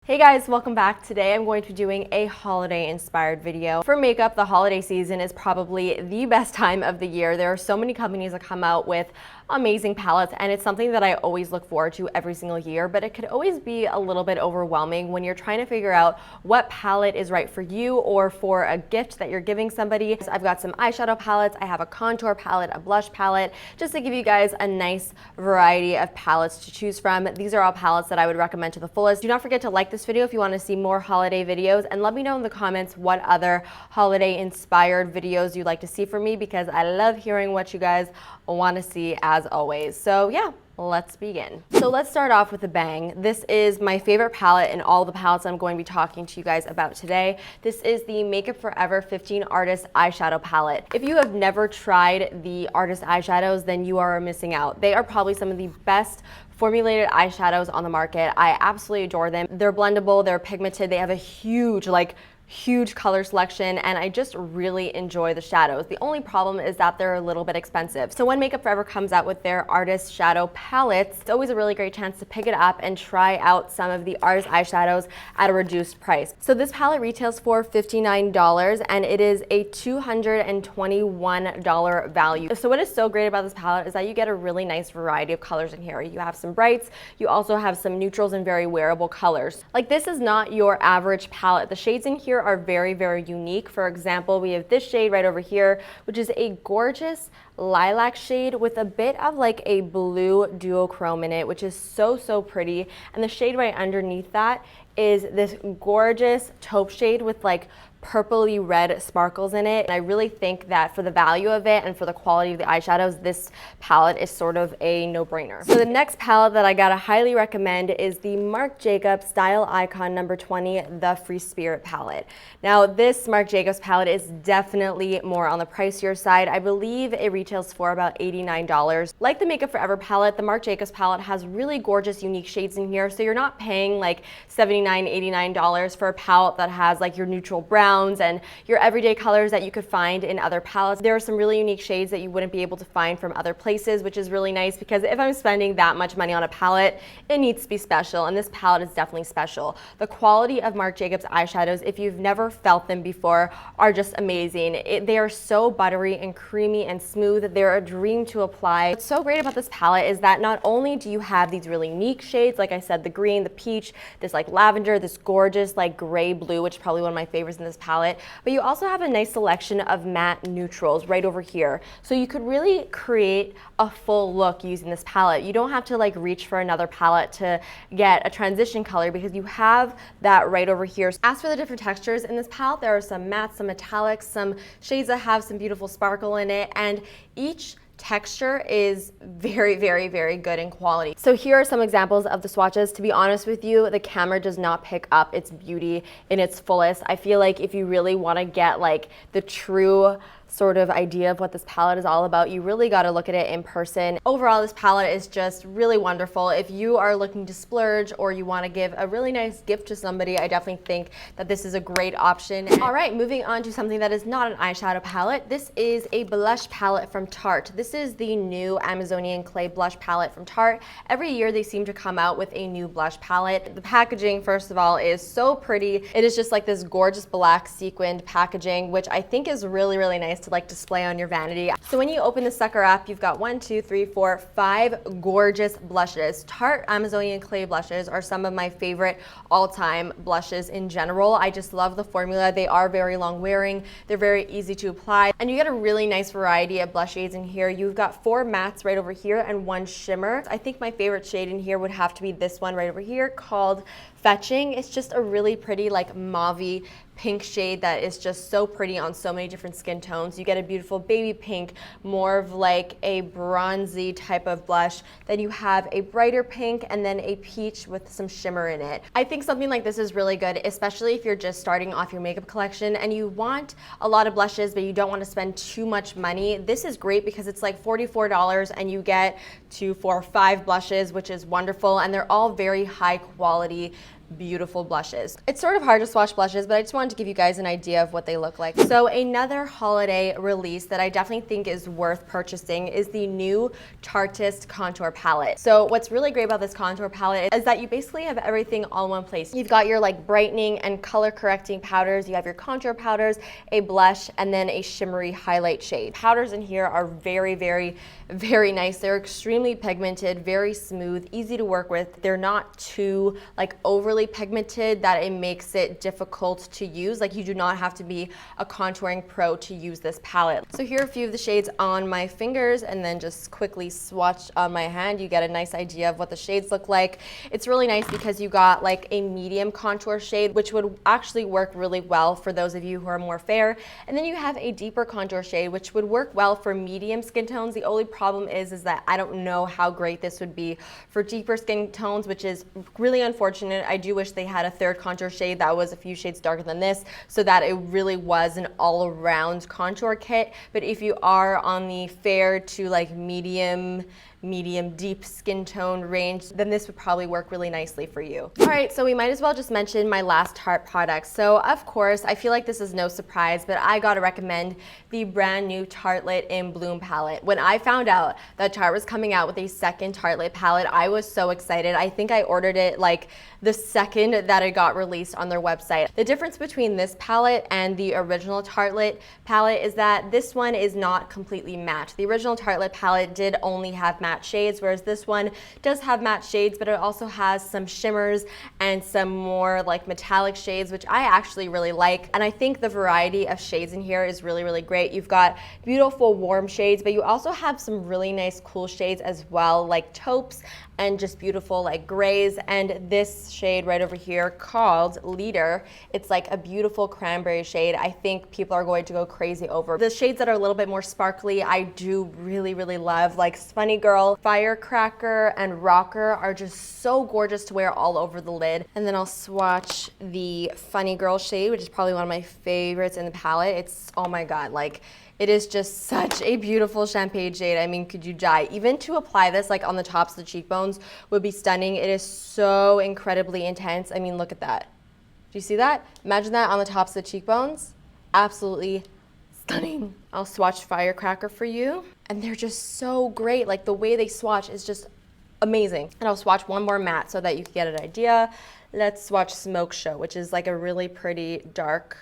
Hey guys, welcome back. Today I'm going to be doing a holiday inspired video. For makeup, the holiday season is probably the best time of the year. There are so many companies that come out with amazing palettes, and it's something that I always look forward to every single year, but it could always be a little bit overwhelming when you're trying to figure out what palette is right for you or for a gift that you're giving somebody. So I've got some eyeshadow palettes, I have a contour palette, a blush palette, just to give you guys a nice variety of palettes to choose from. These are all palettes that I would recommend to the fullest. Do not forget to like this video if you want to see more holiday videos, and let me know in the comments what other holiday inspired videos you'd like to see from me, because I love hearing what you guys want to see as always. So yeah, let's begin. So let's start off with a bang. This is my favorite palette in all the palettes I'm going to be talking to you guys about today. This is the Makeup Forever 15 Artist Eyeshadow Palette. If you have never tried the Artist eyeshadows, then you are missing out. They are probably some of the best formulated eyeshadows on the market. I absolutely adore them. They're blendable, they're pigmented, they have a huge color selection, and I just really enjoy the shadows. The only problem is that they're a little bit expensive. So when Makeup Forever comes out with their artist shadow palettes, it's always a really great chance to pick it up and try out some of the artist eyeshadows at a reduced price. So this palette retails for $59, and it is a $221 value. So what is so great about this palette is that you get a really nice variety of colors in here. You have some brights, you also have some neutrals and very wearable colors. Like, this is not your average palette. The shades in here are very, very unique. For example, we have this shade right over here, which is a gorgeous lilac shade with a bit of like a blue duochrome in it, which is so pretty. And the shade right underneath that is this gorgeous taupe shade with like purpley red sparkles in it. And I really think that for the value of it and for the quality of the eyeshadows, this palette is sort of a no-brainer. So the next palette that I gotta highly recommend is the Marc Jacobs Style Icon number 20, the Free Spirit palette. Now this Marc Jacobs palette is definitely more on the pricier side. I believe it retails for about $89. Like the Makeup Forever palette, the Marc Jacobs palette has really gorgeous, unique shades in here, so you're not paying like $79, $89 for a palette that has like your neutral browns and your everyday colors that you could find in other palettes. There are some really unique shades that you wouldn't be able to find from other places, which is really nice, because if I'm spending that much money on a palette, it needs to be special, and this palette is definitely special. The quality of Marc Jacobs eyeshadows, if you've never felt them before, are just amazing. They are so buttery and creamy and smooth. They're a dream to apply. What's so great about this palette is that not only do you have these really unique shades, like I said, the green, the peach, this like lavender, this gorgeous like gray blue, which is probably one of my favorites in this palette, but you also have a nice selection of matte neutrals right over here. So you could really create a full look using this palette. You don't have to like reach for another palette to get a transition color, because you have that right over here. As for the different textures in this palette, there are some mattes, some metallics, some shades that have some beautiful sparkle in it, and each texture is very good in quality. So here are some examples of the swatches. To be honest with you, the camera does not pick up its beauty in its fullest. I feel like if you really want to get like the true sort of idea of what this palette is all about, you really got to look at it in person. Overall, this palette is just really wonderful. If you are looking to splurge or you want to give a really nice gift to somebody, I definitely think that this is a great option. All right, moving on to something that is not an eyeshadow palette. This is a blush palette from Tarte. This is the new Amazonian Clay blush palette from Tarte. Every year they seem to come out with a new blush palette. The packaging, first of all, is so pretty. It is just like this gorgeous black sequined packaging, which I think is really nice to like display on your vanity. So when you open the sucker up, you've got 5 gorgeous blushes. Tarte Amazonian Clay blushes are some of my favorite all-time blushes in general. I just love the formula. They are very long wearing, they're very easy to apply, and you get a really nice variety of blush shades in here. You've got 4 mattes right over here and 1 shimmer. I think my favorite shade in here would have to be this one right over here called Fetching. It's just a really pretty like mauve-y pink shade that is just so pretty on so many different skin tones. You get a beautiful baby pink, more of like a bronzy type of blush. Then you have a brighter pink, and then a peach with some shimmer in it. I think something like this is really good, especially if you're just starting off your makeup collection and you want a lot of blushes but you don't want to spend too much money. This is great because it's like $44 and you get 2, 4, 5 blushes, which is wonderful, and they're all very high quality beautiful blushes. It's sort of hard to swatch blushes, but I just wanted to give you guys an idea of what they look like. So another holiday release that I definitely think is worth purchasing is the new Tarte contour palette. So what's really great about this contour palette is that you basically have everything all in one place. You've got your like brightening and color correcting powders, you have your contour powders, a blush, and then a shimmery highlight shade. Powders in here are very, very, very nice. They're extremely pigmented, very smooth, easy to work with. They're not too like overly pigmented that it makes it difficult to use. Like you do not have to be a contouring pro to use this palette. So here are a few of the shades on my fingers, and then just quickly swatch on my hand. You get a nice idea of what the shades look like. It's really nice because you got like a medium contour shade, which would actually work really well for those of you who are more fair. And then you have a deeper contour shade, which would work well for medium skin tones. The only problem is that I don't know how great this would be for deeper skin tones, which is really unfortunate. I do wish they had a third contour shade that was a few shades darker than this, so that it really was an all-around contour kit. But if you are on the fair to like medium deep skin tone range, then this would probably work really nicely for you. All right, so we might as well just mention my last Tarte product. So of course, I feel like this is no surprise, but I gotta recommend the brand new Tartelette in Bloom palette. When I found out that Tarte was coming out with a second Tartelette palette, I was so excited. I think I ordered it like the second that it got released on their website. The difference between this palette and the original Tartelette palette is that this one is not completely matte. The original Tartelette palette did only have matte shades, whereas this one does have matte shades, but it also has some shimmers and some more like metallic shades, which I actually really like. And I think the variety of shades in here is really, really great. You've got beautiful warm shades, but you also have some really nice cool shades as well, like taupes and just beautiful like grays. And this shade right over here called Leader, it's like a beautiful cranberry shade. I think people are going to go crazy over. The shades that are a little bit more sparkly, I do really, really love, like Funny Girl, Firecracker, and Rocker are just so gorgeous to wear all over the lid. And then I'll swatch the Funny Girl shade, which is probably one of my favorites in the palette. It's, oh my God, like, it is just such a beautiful champagne shade. I mean, could you die? Even to apply this like on the tops of the cheekbones would be stunning. It is so incredibly intense. I mean, look at that. Do you see that? Imagine that on the tops of the cheekbones. Absolutely stunning. I'll swatch Firecracker for you. And they're just so great. Like the way they swatch is just amazing. And I'll swatch one more matte so that you can get an idea. Let's swatch Smoke Show, which is like a really pretty dark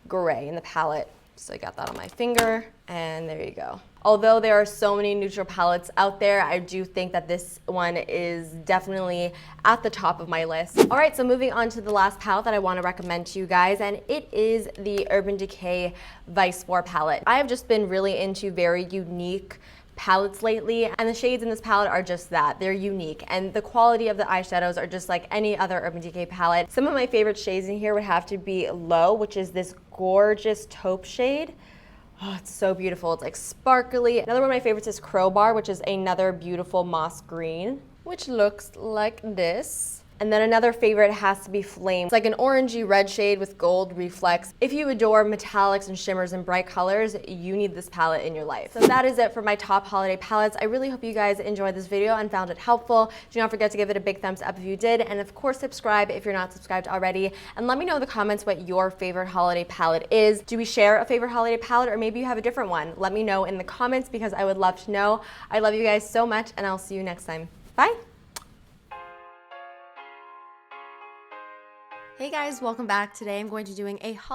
gray in the palette. So I got that on my finger, and there you go. Although there are so many neutral palettes out there, I do think that this one is definitely at the top of my list. All right, so moving on to the last palette that I want to recommend to you guys, and it is the Urban Decay Vice 4 palette. I have just been really into very unique palettes lately, and the shades in this palette are just that. They're unique, and the quality of the eyeshadows are just like any other Urban Decay palette. Some of my favorite shades in here would have to be Low, which is this gorgeous taupe shade. Oh, it's so beautiful. It's like sparkly. Another one of my favorites is Crowbar, which is another beautiful moss green, which looks like this. And then another favorite has to be Flame. It's like an orangey red shade with gold reflex. If you adore metallics and shimmers and bright colors, you need this palette in your life. So that is it for my top holiday palettes. I really hope you guys enjoyed this video and found it helpful. Do not forget to give it a big thumbs up if you did. And of course, subscribe if you're not subscribed already. And let me know in the comments what your favorite holiday palette is. Do we share a favorite holiday palette, or maybe you have a different one? Let me know in the comments because I would love to know. I love you guys so much, and I'll see you next time. Bye. Hey guys, welcome back. Today I'm going to be doing a holiday